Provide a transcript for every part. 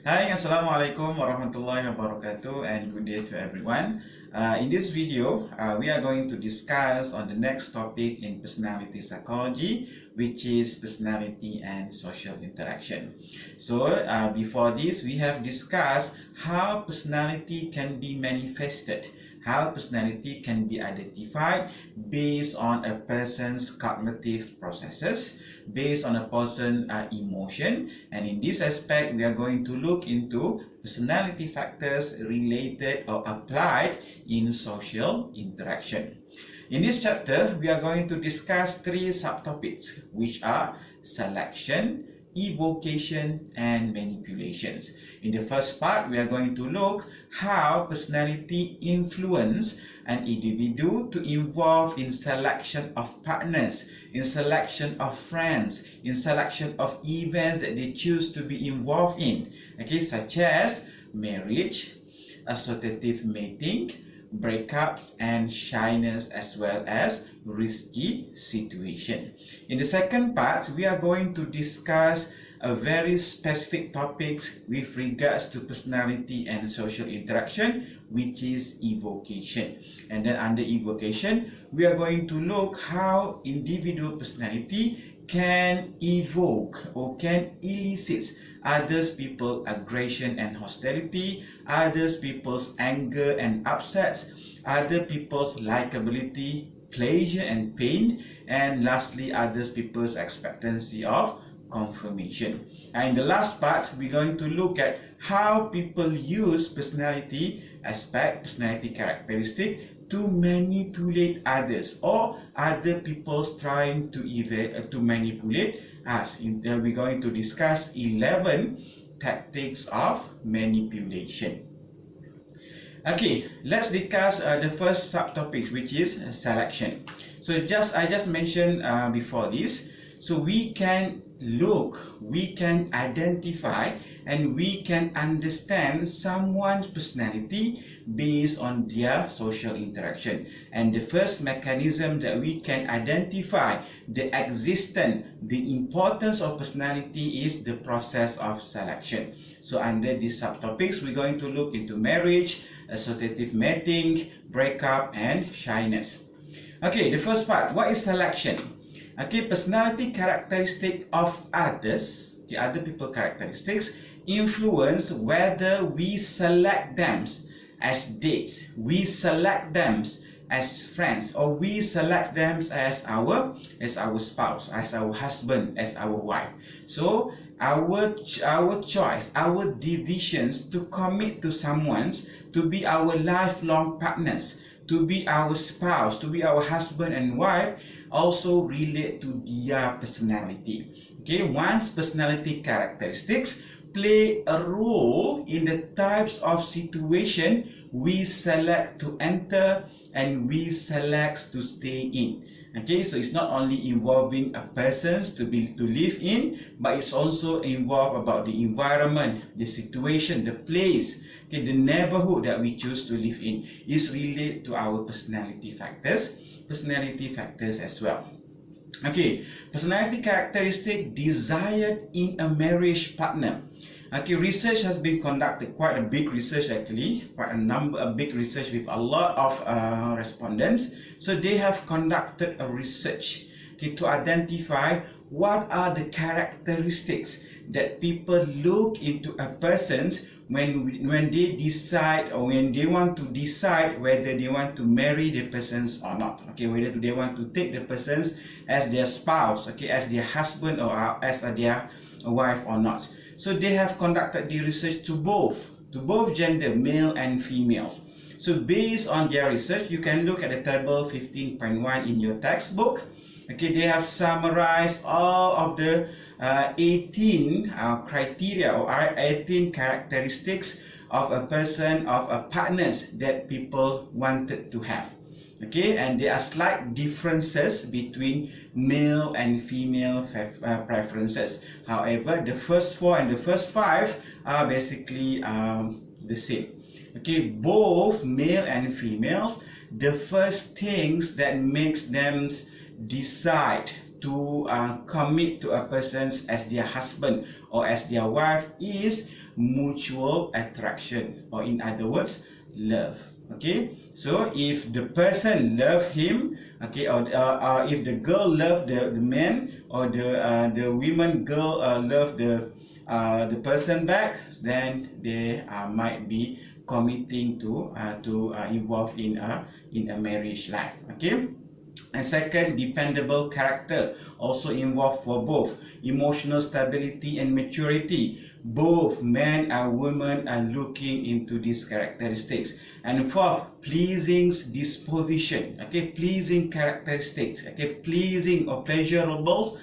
Hi, Assalamualaikum warahmatullahi wabarakatuh, and good day to everyone. In this video, we are going to discuss on the next topic in personality psychology, which is personality and social interaction. So, before this, we have discussed how personality can be manifested, how personality can be identified based on a person's cognitive processes, based on a person's emotion, and in this aspect we are going to look into personality factors related or applied in social interaction. In this chapter, we are going to discuss three subtopics, which are selection, evocation, and manipulations. In the first part, we are going to look how personality influence an individual to involve in selection of partners, in selection of friends, in selection of events that they choose to be involved in, okay, such as marriage, associative mating, breakups, and shyness, as well as risky situation. In the second part, we are going to discuss a very specific topics with regards to personality and social interaction, which is evocation. And then under evocation, we are going to look how individual personality can evoke or can elicit others people's aggression and hostility, others people's anger and upsets, other people's likability, pleasure and pain, and lastly others people's expectancy of confirmation. And in the last part, we're going to look at how people use personality aspect, personality characteristic to manipulate others, or other people's trying to manipulate us. We're going to discuss 11 tactics of manipulation. Okay, let's discuss the first subtopic, which is selection. So I just mentioned before this. So we can look, we can identify, and we can understand someone's personality based on their social interaction. And the first mechanism that we can identify the existence, the importance of personality is the process of selection. So under these subtopics, we're going to look into marriage, associative mating, breakup, and shyness. Okay, the first part, what is selection? Okay, personality characteristic of others, the other people characteristics, influence whether we select them as dates, we select them as friends, or we select them as our spouse, as our husband, as our wife. So our choice, our decisions to commit to someone, to be our lifelong partners, to be our spouse, to be our husband and wife, also relate to their personality. Okay, one's personality characteristics play a role in the types of situation we select to enter and we select to stay in. Okay, so it's not only involving a person to live in, but it's also involved about the environment, the situation, the place, okay, the neighborhood that we choose to live in is related to our personality factors as well. Okay, personality characteristic desired in a marriage partner. Okay, research has been conducted, quite a big research actually, big research with a lot of respondents. So they have conducted a research, okay, to identify what are the characteristics that people look into a person's when they decide, or when they want to decide whether they want to marry the persons or not. Okay, whether they want to take the persons as their spouse, okay, as their husband or as their wife or not. So they have conducted the research to both gender, male and females. So based on their research, you can look at the table 15.1 in your textbook. Okay, they have summarized all of the 18 criteria or 18 characteristics of a person, of a partners that people wanted to have. Okay, and there are slight differences between male and female preferences. However, the first 4 and the first 5 are basically the same. Okay, both male and females, the first things that makes them decide to commit to a person as their husband or as their wife is mutual attraction, or in other words, love. Okay, so if the person love him, okay, or if the girl love the man, or the women girl love the person back, then they might be committing to involve in a marriage life. Okay. And second, dependable character, also involved for both emotional stability and maturity. Both men and women are looking into these characteristics. And fourth, pleasing disposition, okay, pleasing characteristics, okay, pleasing or pleasurable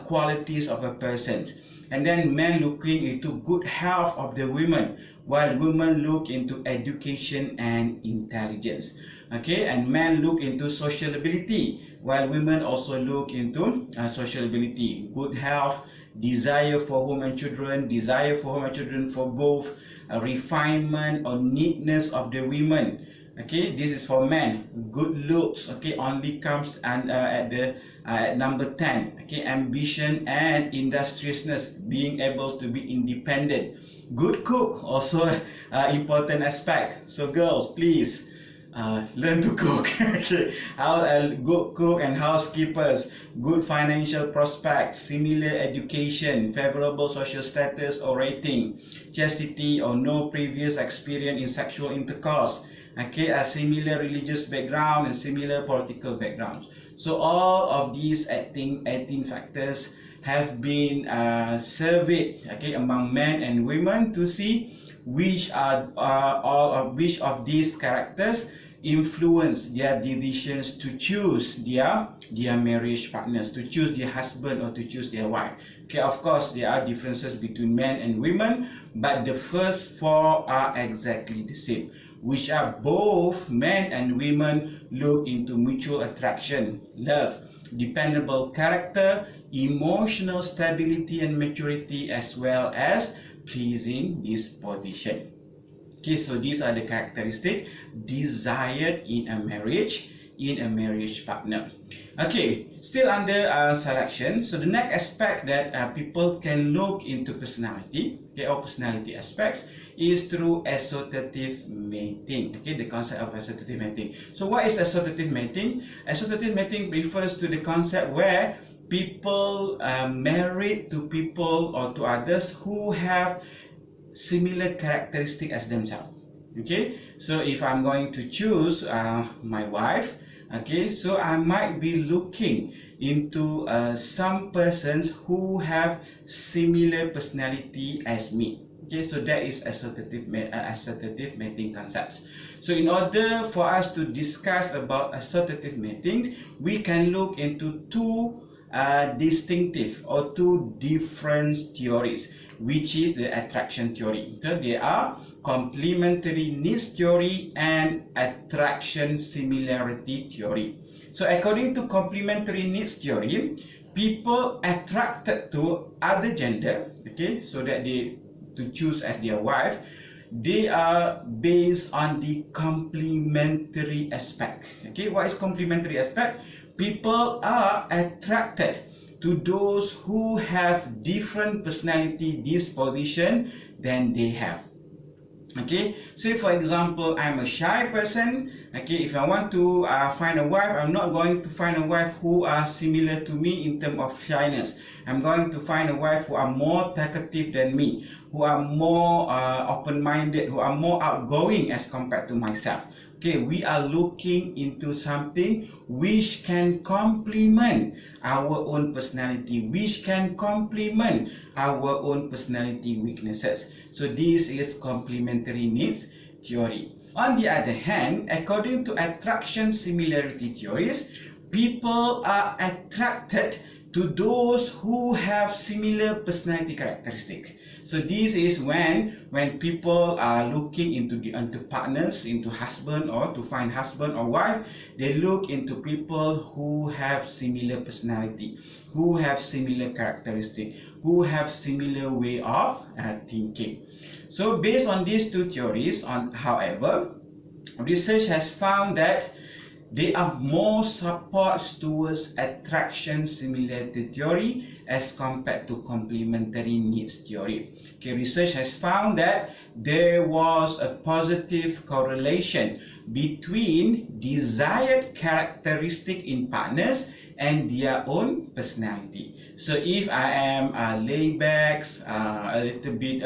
qualities of a person. And then men looking into good health of the women, while women look into education and intelligence. Okay, and men look into sociability, while women also look into sociability, good health, desire for home and children, for both, refinement or neatness of the women. Okay, this is for men. Good looks, okay, only comes at number 10. Okay, ambition and industriousness, being able to be independent. Good cook, also important aspect. So girls, please learn to cook. Okay, good cook and housekeepers, good financial prospects, similar education, favorable social status or rating, chastity or no previous experience in sexual intercourse, okay, a similar religious background and similar political backgrounds. So all of these 18 factors have been surveyed, okay, among men and women to see which of these characters influence their decisions to choose their marriage partners, to choose their husband or to choose their wife. Okay, of course there are differences between men and women, but the first four are exactly the same, which are both men and women look into mutual attraction, love, dependable character, emotional stability and maturity, as well as pleasing disposition. Okay, so these are the characteristics desired in a marriage partner. Okay, still under selection. So the next aspect that people can look into personality, okay, or personality aspects, is through associative mating. Okay, the concept of associative mating. So what is associative mating? Associative mating refers to the concept where people married to people or to others who have similar characteristic as themselves. Okay, so if I'm going to choose my wife, okay, so I might be looking into some persons who have similar personality as me. Okay, so that is associative mating concepts. So in order for us to discuss about associative mating, we can look into two distinctive or two different theories, which is the attraction theory. So they are complementary needs theory and attraction similarity theory. So according to complementary needs theory, people attracted to other gender, okay, so that they to choose as their wife, they are based on the complementary aspect. Okay, what is complementary aspect? People are attracted to those who have different personality disposition than they have. Okay, so for example, I'm a shy person. Okay, if I want to find a wife, I'm not going to find a wife who are similar to me in terms of shyness. I'm going to find a wife who are more talkative than me, who are more open-minded, who are more outgoing as compared to myself. Okay, we are looking into something which can complement our own personality, which can complement our own personality weaknesses. So this is complementary needs theory. On the other hand, according to attraction similarity theories, people are attracted to those who have similar personality characteristics. So this is when people are looking into partners, into husband or to find husband or wife, they look into people who have similar personality, who have similar characteristics, who have similar way of thinking. So based on these two theories, however, research has found that there are more supports towards attraction similarity theory as compared to complementary needs theory. Okay, research has found that there was a positive correlation between desired characteristic in partners and their own personality. So if I am laid back, a little bit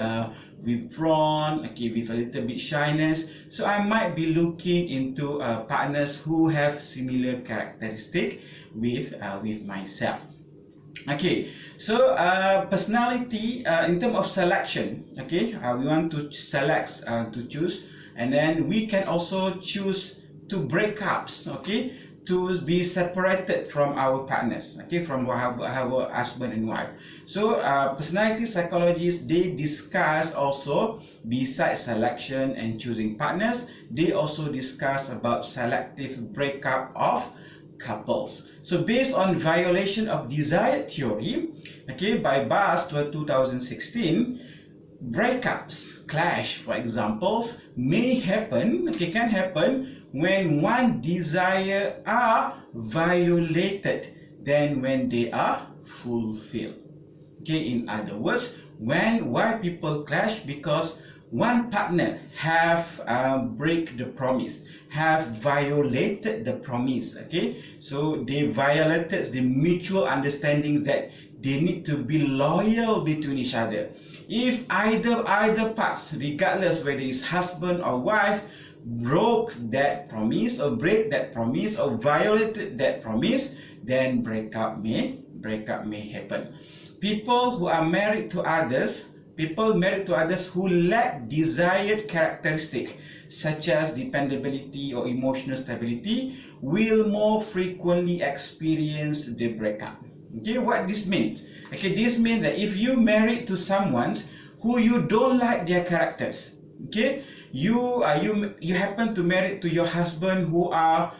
withdrawn, okay, with a little bit shyness, so I might be looking into partners who have similar characteristic with myself. Okay, so personality in terms of selection, okay, we want to select, to choose, and then we can also choose to break ups, okay, to be separated from our partners, okay, from our husband and wife. So personality psychologists, they discuss also, besides selection and choosing partners, they also discuss about selective breakup of couples. So based on violation of desire theory, okay, by Bass 2016, breakups, clash, for examples, may happen, okay, can happen when one desire are violated than when they are fulfilled. Okay, in other words, why people clash? Because one partner have break the promise, have violated the promise. Okay, so they violated the mutual understandings that they need to be loyal between each other. If either parts, regardless whether it's husband or wife, broke that promise or break that promise or violated that promise, then breakup may happen. People who are married to others, who lack desired characteristics such as dependability or emotional stability will more frequently experience the breakup. Okay, what this means? Okay, this means that if you married to someone who you don't like their characters, okay, you happen to marry to your husband who are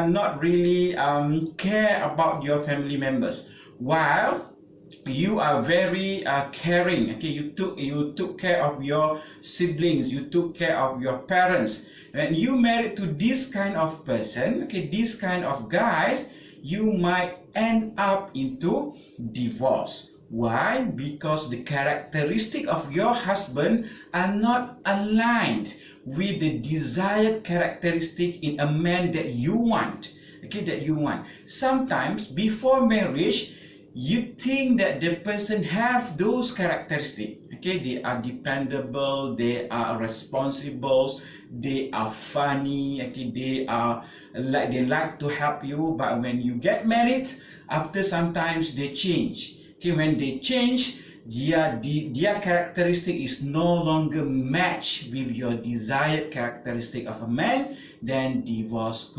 not really care about your family members, while you are very caring. Okay, you took care of your siblings, you took care of your parents. When you married to this kind of person, okay, this kind of guys, you might end up into divorce. Why? Because the characteristic of your husband are not aligned with the desired characteristic in a man that you want. Okay, that you want. Sometimes before marriage, you think that the person have those characteristics. Okay, they are dependable, they are responsible, they are funny, okay, they like to help you. But when you get married, after sometimes they change. Okay, when they change, their characteristic is no longer matched with your desired characteristic of a man, then divorce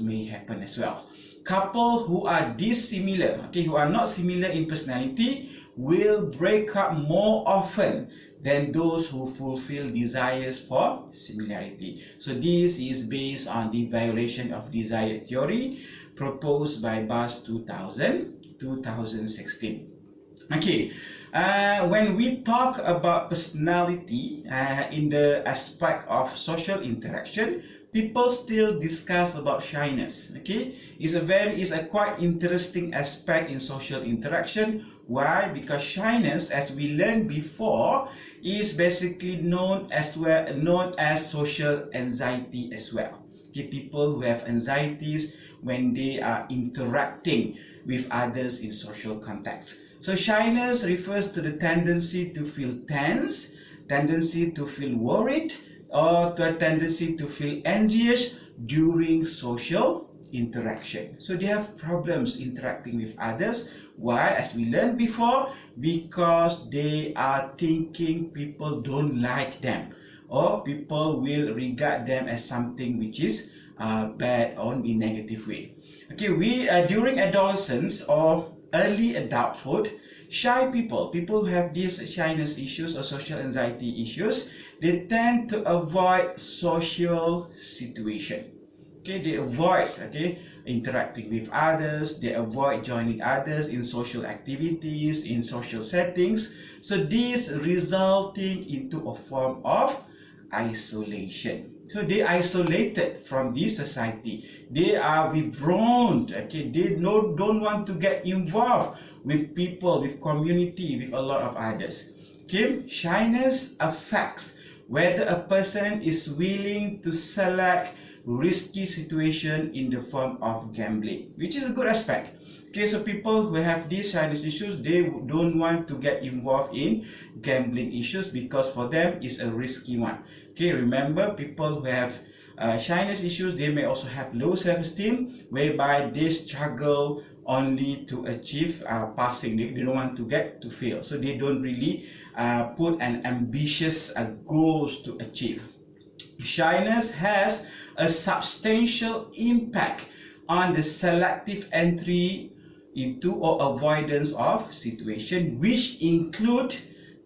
may happen as well. Couples who are dissimilar, okay, who are not similar in personality, will break up more often than those who fulfill desires for similarity. So this is based on the violation of desire theory proposed by Bass 2016. Okay, when we talk about personality in the aspect of social interaction, people still discuss about shyness. Okay, it's a quite interesting aspect in social interaction. Why? Because shyness, as we learned before, is basically known as social anxiety as well. Okay, people who have anxieties when they are interacting with others in social context. So shyness refers to the tendency to feel tense, tendency to feel worried, or to a tendency to feel anxious during social interaction. So they have problems interacting with others. Why? As we learned before, because they are thinking people don't like them, or people will regard them as something which is bad or in negative way. Okay, we during adolescence or early adulthood, shy people who have these shyness issues or social anxiety issues, they tend to avoid social situation. Okay, they avoid interacting with others, they avoid joining others in social activities, in social settings. So this resulting into a form of isolation. So they isolated from this society. They are withdrawn. Okay, they don't want to get involved with people, with community, with a lot of others. Okay, shyness affects whether a person is willing to select risky situation in the form of gambling, which is a good aspect. Okay, so people who have these shyness issues, they don't want to get involved in gambling issues because for them it's a risky one. Okay, remember, people who have shyness issues, they may also have low self-esteem, whereby they struggle only to achieve passing. They don't want to get to fail, so they don't really put an ambitious goals to achieve. Shyness has a substantial impact on the selective entry into or avoidance of situation, which include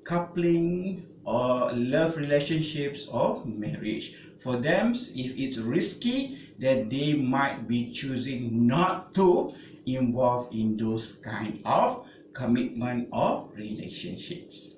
coupling or love relationships or marriage. For them, if it's risky, then they might be choosing not to involve in those kind of commitment or relationships.